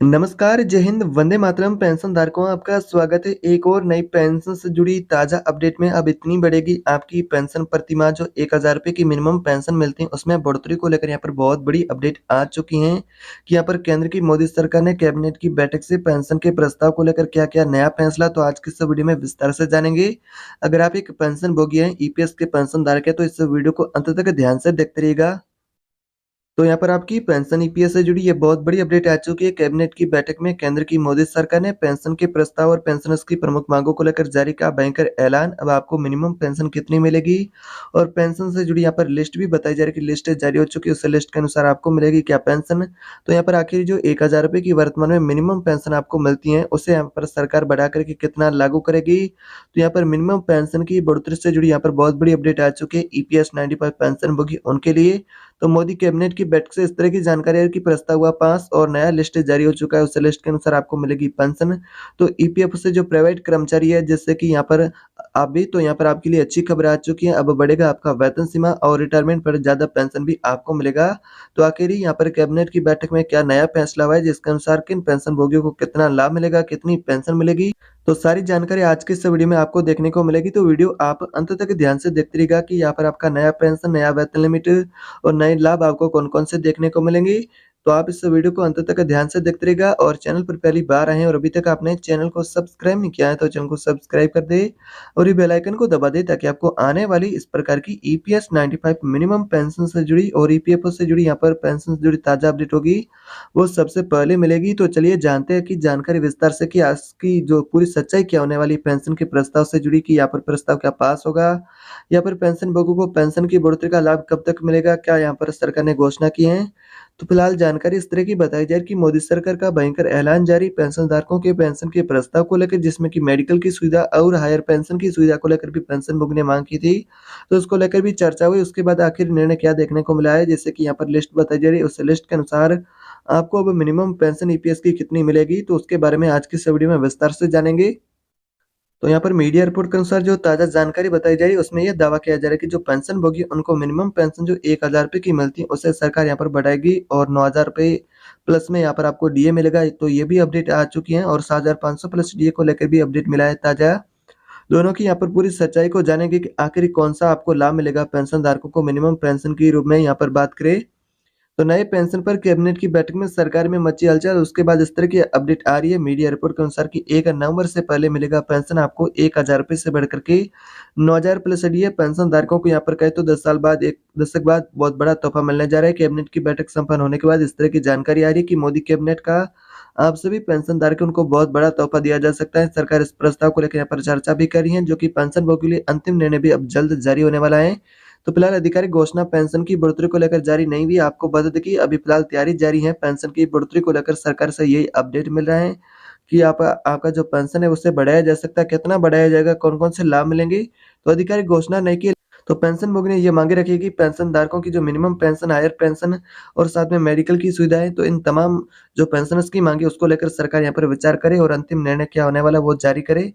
नमस्कार, जय हिंद, वंदे मातरम पेंशनधारकों आपका स्वागत है एक और नई पेंशन से जुड़ी ताज़ा अपडेट में। अब इतनी बढ़ेगी आपकी पेंशन प्रतिमाह जो ₹1000 की मिनिमम पेंशन मिलती है, उसमें बढ़ोतरी को लेकर यहाँ पर बहुत बड़ी अपडेट आ चुकी है कि यहाँ पर केंद्र की मोदी सरकार ने कैबिनेट की बैठक से पेंशन के प्रस्ताव को लेकर क्या-क्या नया फैसला, तो आज की इस वीडियो में विस्तार से जानेंगे। अगर आप एक पेंशनभोगी हैं, ईपीएस के पेंशनधारक हैं, तो इस वीडियो को अंत तक ध्यान से देखते रहिएगा। तो यहाँ पर आपकी पेंशन ईपीएस से जुड़ी ये बहुत बड़ी अपडेट आ चुकी है। कैबिनेट की बैठक में केंद्र की मोदी सरकार ने पेंशन के प्रस्ताव और पेंशनर्स की प्रमुख मांगों को लेकर जारी किया भयंकर ऐलान। अब आपको मिनिमम पेंशन कितनी मिलेगी और पेंशन से जुड़ी यहाँ पर लिस्ट भी बताई जा रही है कि लिस्ट जारी हो चुकी है, उस लिस्ट के अनुसार आपको मिलेगी क्या पेंशन। तो यहाँ पर आखिर जो ₹1000 की वर्तमान में मिनिमम पेंशन आपको मिलती है, उसे यहाँ पर सरकार बढ़ा करके कितना लागू करेगी। तो यहाँ पर मिनिमम पेंशन की बढ़ोतरी से जुड़ी यहाँ पर बहुत बड़ी अपडेट आ चुकी है ईपीएस 95 पेंशनभोगी उनके लिए। तो मोदी कैबिनेट की बैठक से इस तरह की जानकारी है कि प्रस्ताव हुआ पास और नया लिस्ट जारी हो चुका है, उस लिस्ट के अनुसार आपको मिलेगी पेंशन। तो ईपीएफ से जो प्राइवेट कर्मचारी है, जैसे कि यहाँ पर आप भी, तो यहाँ पर आपके लिए अच्छी खबर आ चुकी है। अब बढ़ेगा आपका वेतन सीमा और रिटायरमेंट पर ज़्यादा पेंशन भी आपको मिलेगा। तो आखिर यहाँ पर कैबिनेट की बैठक में क्या नया फैसला हुआ है, जिसके अनुसार किन पेंशनभोगियों को कितना लाभ मिलेगा, कितनी पेंशन मिलेगी, तो सारी जानकारी आज के इस वीडियो में आपको देखने को मिलेगी। तो वीडियो आप अंत तक ध्यान से देखते रहिएगा कि यहाँ पर आपका नया पेंशन, नया वेतन लिमिट और नए लाभ आपको कौन-कौन से देखने को मिलेंगे। तो आप इस वीडियो को अंत तक ध्यान से देखते रहिएगा और चैनल पर पहली बार आए हैं और अभी तक आपने चैनल को सब्सक्राइब नहीं किया है, तो चैनल को सब्सक्राइब कर दें और ये बेल आइकन को दबा दें ताकि आपको आने वाली इस प्रकार की ईपीएस 95 मिनिमम पेंशन से जुड़ी और ईपीएफओ से जुड़ी यहाँ पर पेंशन से जुड़ी ताज़ा अपडेट होगी, वो सबसे पहले मिलेगी। तो चलिए जानते हैं कि जानकारी विस्तार से कि आज की जो पूरी सच्चाई क्या होने वाली है पेंशन के प्रस्ताव से जुड़ी, कि यहाँ पर प्रस्ताव क्या पास होगा? यहाँ पर पेंशनभोगियों को पेंशन की बढ़ोतरी का लाभ कब तक मिलेगा? क्या यहाँ पर सरकार ने घोषणा की है? तो फिलहाल जानकारी इस तरह की बताई जा रही है कि मोदी सरकार का भयंकर ऐलान जारी पेंशनधारकों के पेंशन के प्रस्ताव को लेकर, जिसमें कि मेडिकल की सुविधा और हायर पेंशन की सुविधा को लेकर भी पेंशनभोगी ने मांग की थी। तो उसको लेकर भी चर्चा हुई। उसके बाद आखिर निर्णय क्या देखने को मिला है, जैसे कि यहाँ पर लिस्ट बताई जा रही है, उस लिस्ट के अनुसार आपको अब मिनिमम पेंशन ईपीएस की कितनी मिलेगी, तो उसके बारे में आज की इस वीडियो में विस्तार से जानेंगे। तो यहाँ पर मीडिया रिपोर्ट के अनुसार जो ताज़ा जानकारी बताई जा रही है, उसमें ये दावा किया जा रहा है कि जो पेंशनभोगी उनको मिनिमम पेंशन जो ₹1000 की मिलती है, उसे सरकार यहाँ पर बढ़ाएगी और ₹9000 प्लस में यहाँ पर आपको डीए मिलेगा। तो ये भी अपडेट आ चुकी है और 7500 प्लस डीए को लेकर भी अपडेट मिला है ताज़ा। दोनों की यहाँ पर पूरी सच्चाई को जानेंगे कि आखिर कौन-सा आपको लाभ मिलेगा पेंशनधारकों को मिनिमम पेंशन के रूप में। यहाँ पर बात करें तो नए पेंशन पर कैबिनेट की बैठक में सरकार में मची हलचल। उसके बाद इस तरह की अपडेट आ रही है मीडिया रिपोर्ट के अनुसार कि 1 नवंबर से पहले मिलेगा पेंशन आपको ₹1000 से बढ़कर के 9000 प्लस डीए। पेंशन धारकों को यहाँ पर कहें तो 10 साल बाद, 1 दशक बाद बहुत बड़ा तोहफा मिलने जा रहा है। कैबिनेट की बैठक संपन्न होने के बाद इस तरह की जानकारी आ रही है कि मोदी कैबिनेट का आप सभी पेंशन धारक उनको बहुत बड़ा तोहफा दिया जा सकता है। सरकार इस प्रस्ताव को लेकर यहाँ पर चर्चा भी कर रही है, जो कि पेंशनभोगियों के लिए अंतिम निर्णय भी अब जल्द जारी होने वाला है। तो फिलहाल आधिकारिक घोषणा पेंशन की बढ़ोतरी को लेकर जारी नहीं हुई है। आपको बता दें कि अभी फिलहाल तैयारी जारी है। पेंशन की बढ़ोतरी को लेकर सरकार से यही अपडेट मिल रहा है कि आपका जो पेंशन है उसे बढ़ाया जा सकता है। कितना बढ़ाया जाएगा, कौन-कौन से लाभ मिलेंगे, तो आधिकारिक घोषणा नहीं की। तो पेंशनभोगी ने ये मांगे रखी है कि पेंशनधारकों की जो मिनिमम पेंशन, हायर पेंशन और साथ में मेडिकल की सुविधा है, तो इन तमाम जो पेंशनर्स की मांगे उसको लेकर सरकार यहाँ पर विचार करे और अंतिम निर्णय क्या होने वाला है वो जारी करे।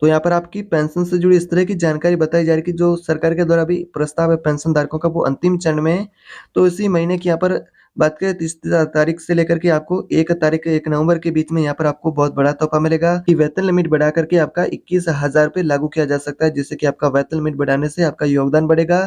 तो यहाँ पर आपकी पेंशन से जुड़ी इस तरह की जानकारी बताई जा रही है कि जो सरकार के द्वारा अभी प्रस्ताव है पेंशनधारकों का, वो अंतिम चरण में है। तो इसी महीने की यहाँ पर बात करें 30 तारीख से लेकर के आपको 1 नवंबर के बीच में यहाँ पर आपको बहुत बड़ा तोहफा मिलेगा कि वेतन लिमिट बढ़ा करके आपका ₹21,000 लागू किया जा सकता है, जिससे कि आपका वेतन लिमिट बढ़ाने से आपका योगदान बढ़ेगा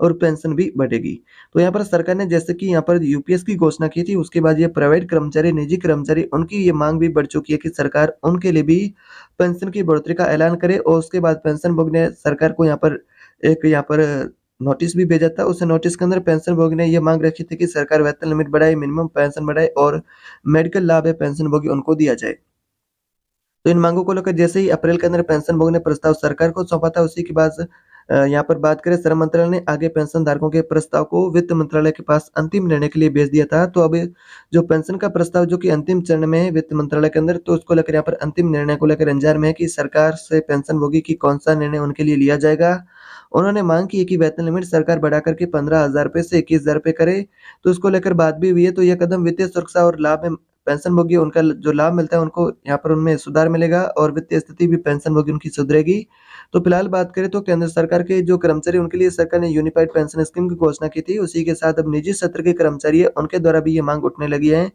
और पेंशन भी बढ़ेगी। तो यहाँ पर सरकार ने जैसे कि यहाँ पर यूपीएस की घोषणा की थी, उसके बाद ये प्राइवेट कर्मचारी, निजी कर्मचारी, उनकी ये मांग भी बढ़ चुकी है कि सरकार उनके लिए भी पेंशन की बढ़ोतरी का ऐलान करे। और उसके बाद पेंशनभोगी ने सरकार को यहाँ पर नोटिस भी भेजा था। उस नोटिस के अंदर पेंशनभोगी ने ये मांग रखी थी कि सरकार वेतन लिमिट बढ़ाए, मिनिमम पेंशन बढ़ाए और मेडिकल लाभ है पेंशनभोगी उनको दिया जाए। तो इन मांगों को लेकर जैसे ही अप्रैल के अंदर पेंशनभोगी ने प्रस्ताव सरकार को सौंपा था, उसी के बाद यहाँ पर बात करें, श्रम मंत्रालय ने आगे पेंशनधारकों के प्रस्ताव को वित्त मंत्रालय के पास अंतिम निर्णय के लिए भेज दिया था। तो अब जो पेंशन का प्रस्ताव जो कि अंतिम चरण में है वित्त मंत्रालय के अंदर, तो उसको लेकर यहाँ पर अंतिम निर्णय को लेकर अंजार में है कि सरकार से पेंशनभोगी की कौन-सा निर्णय उनके लिए लिया जाएगा। उन्होंने मांग की है कि वेतन लिमिट सरकार बढ़ा कर के ₹15,000 से ₹21,000 करे। तो उसको लेकर बात भी हुई है। तो यह कदम वित्तीय सुरक्षा और लाभ में पेंशनभोगी उनका जो लाभ मिलता है उनको यहाँ पर उनमें सुधार मिलेगा और वित्तीय स्थिति भी पेंशनभोगी उनकी सुधरेगी। तो फिलहाल बात करें तो केंद्र सरकार के जो कर्मचारी उनके लिए सरकार ने यूनिफाइड पेंशन स्कीम की घोषणा की थी। उसी के साथ अब निजी क्षेत्र के कर्मचारी है उनके द्वारा भी ये माँग उठने लगी है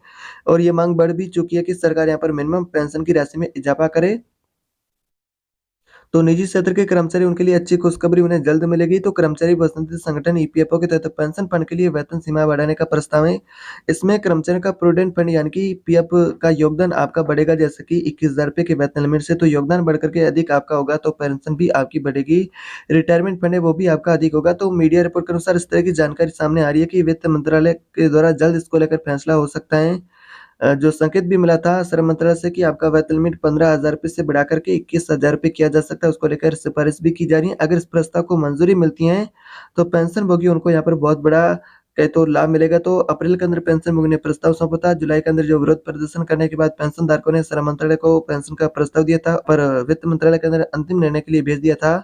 और ये माँग बढ़ भी चुकी है कि सरकार यहाँ पर मिनिमम पेंशन की राशि में इजाफा करे। तो निजी क्षेत्र के कर्मचारी उनके लिए अच्छी खुशखबरी उन्हें जल्द मिलेगी। तो कर्मचारी वसंती संगठन ईपीएफओ के तहत पेंशन फंड के लिए वेतन सीमा बढ़ाने का प्रस्ताव है। इसमें कर्मचारियों का प्रोविडेंट फंड यानी कि पीएफ का योगदान आपका बढ़ेगा, जैसे कि 21,000 रुपए के वेतन लिमिट से तो योगदान बढ़कर के अधिक आपका होगा तो पेंशन भी आपकी बढ़ेगी। रिटायरमेंट फंड है वो भी आपका अधिक होगा। तो मीडिया रिपोर्ट के अनुसार इस तरह की जानकारी सामने आ रही है कि वित्त मंत्रालय के द्वारा जल्द इसको लेकर फैसला हो सकता है। जो संकेत भी मिला था श्रम मंत्रालय से कि आपका वेतन लिमिट 15,000 रुपए से बढ़ाकर के 21,000 रुपए किया जा सकता है, उसको लेकर सिफारिश भी की जा रही है। अगर इस प्रस्ताव को मंजूरी मिलती है, तो पेंशनभोगी उनको यहाँ पर बहुत बड़ा कहे तो लाभ मिलेगा। तो अप्रैल के अंदर पेंशनभोगी ने प्रस्ताव सौंपा था, जुलाई के अंदर जो विरोध प्रदर्शन करने के बाद पेंशनधारकों ने श्रम मंत्रालय को पेंशन का प्रस्ताव दिया था, पर वित्त मंत्रालय के अंदर अंतिम निर्णय के लिए भेज दिया था।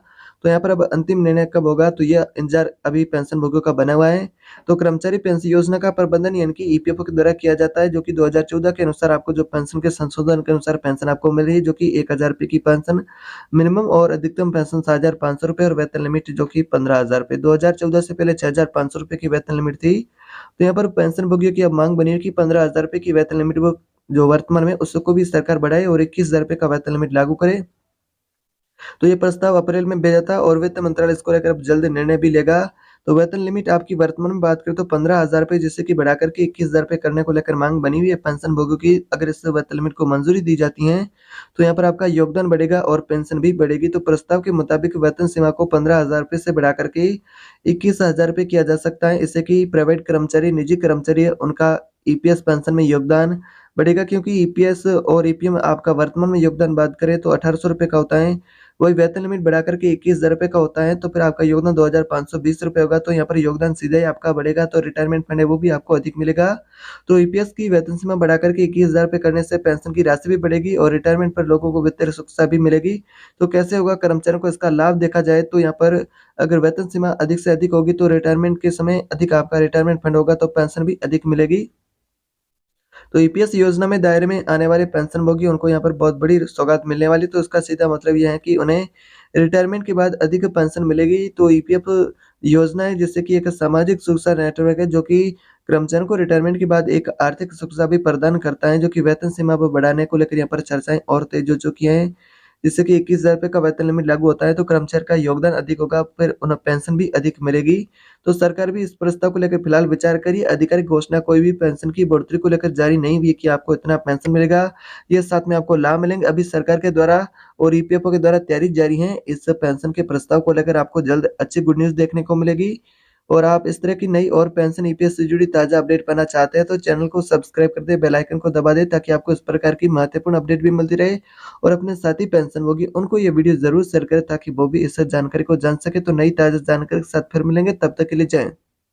तो यहाँ पर अब अंतिम निर्णय कब होगा, तो ये इंतजार अभी पेंशनभोगियों का बना हुआ है। तो कर्मचारी पेंशन योजना का प्रबंधन यानी कि ईपीएफओ के द्वारा किया जाता है, जो कि 2014 के अनुसार आपको जो पेंशन के संशोधन के अनुसार पेंशन आपको मिल रही है, जो कि 1,000 रुपए की पेंशन मिनिमम और अधिकतम पेंशन 7,500 रुपए और वेतन लिमिट जो कि 15,000 रुपए। 2014 से पहले 6,500 रुपए की वेतन लिमिट थी। तो यहाँ पर पेंशनभोगियों की अब मांग बनी है कि 15,000 रुपए की वेतन लिमिट वो जो वर्तमान में उसको भी सरकार बढ़ाए और 21,000 रुपए का वेतन लिमिट लागू करे। तो ये प्रस्ताव अप्रैल में भेजा था और वित्त मंत्रालय इसको लेकर अब जल्द निर्णय भी लेगा। तो वेतन लिमिट आपकी वर्तमान में बात करें तो 15,000 रुपए जिससे कि बढ़ाकर के 21,000 रुपए करने को लेकर मांग बनी हुई है पेंशनभोगियों की। अगर इस वेतन लिमिट को मंजूरी दी जाती है, तो यहाँ पर आपका योगदान बढ़ेगा और पेंशन भी बढ़ेगी। तो प्रस्ताव के मुताबिक वेतन सीमा को 15,000 रुपए से बढ़ाकर के 21,000 रुपए किया जा सकता है। इससे कि प्राइवेट कर्मचारी, निजी कर्मचारी है, उनका ईपीएस पेंशन में योगदान बढ़ेगा, क्योंकि ईपीएस और ईपीएफ आपका वर्तमान में योगदान बात करें तो 1,800 रुपए का होता है। वही वेतन लिमिट बढ़ाकर के 21,000 रुपए का होता है, तो फिर आपका योगदान 2,520 रुपए होगा। तो यहाँ पर योगदान सीधा ही आपका बढ़ेगा, तो रिटायरमेंट फंड है वो भी आपको अधिक मिलेगा। तो ईपीएस की वेतन सीमा बढ़ाकर के 21,000 रुपए करने से पेंशन की राशि भी बढ़ेगी और रिटायरमेंट पर लोगों को वित्तीय सुरक्षा भी मिलेगी। तो कैसे होगा, कर्मचारियों को इसका लाभ देखा जाए तो यहाँ पर अगर वेतन सीमा अधिक से अधिक होगी तो रिटायरमेंट के समय अधिक आपका रिटायरमेंट फंड होगा, तो पेंशन भी अधिक मिलेगी। तो ईपीएस योजना में दायरे में आने वाले पेंशनभोगी उनको यहाँ पर बहुत बड़ी सौगात मिलने वाली। तो इसका सीधा मतलब ये है कि उन्हें रिटायरमेंट के बाद अधिक पेंशन मिलेगी। तो ईपीएफ योजना है जिससे कि एक सामाजिक सुरक्षा नेटवर्क है, जो कि कर्मचारियों को रिटायरमेंट के बाद एक आर्थिक सुरक्षा भी प्रदान करता है, जो कि वेतन सीमा को बढ़ाने को लेकर यहाँ पर चर्चाएं और तेज हो चुकी हैं। जिससे कि 21,000 रुपए का वेतन लिमिट लागू होता है, तो कर्मचारी का योगदान अधिक होगा, फिर उन्हें पेंशन भी अधिक मिलेगी। तो सरकार भी इस प्रस्ताव को लेकर फिलहाल विचार कर रही है। आधिकारिक घोषणा कोई भी पेंशन की बढ़ोतरी को लेकर जारी नहीं हुई है कि आपको इतना पेंशन मिलेगा, ये साथ में आपको लाभ मिलेंगे। अभी सरकार के द्वारा और ईपीएफओ के द्वारा तैयारी जारी है। इस पेंशन के प्रस्ताव को लेकर आपको जल्द अच्छी गुड न्यूज़ देखने को मिलेगी। और आप इस तरह की नई और पेंशन ईपीएस से जुड़ी ताज़ा अपडेट पाना चाहते हैं, तो चैनल को सब्सक्राइब कर दें, बेल आइकन को दबा दें, ताकि आपको इस प्रकार की महत्वपूर्ण अपडेट भी मिलती रहे। और अपने साथी पेंशनभोगी उनको ये वीडियो ज़रूर शेयर करें, ताकि वो भी इस जानकारी को जान सके। तो नई ताज़ा जानकारी के साथ फिर मिलेंगे, तब तक के लिए जय हिंद।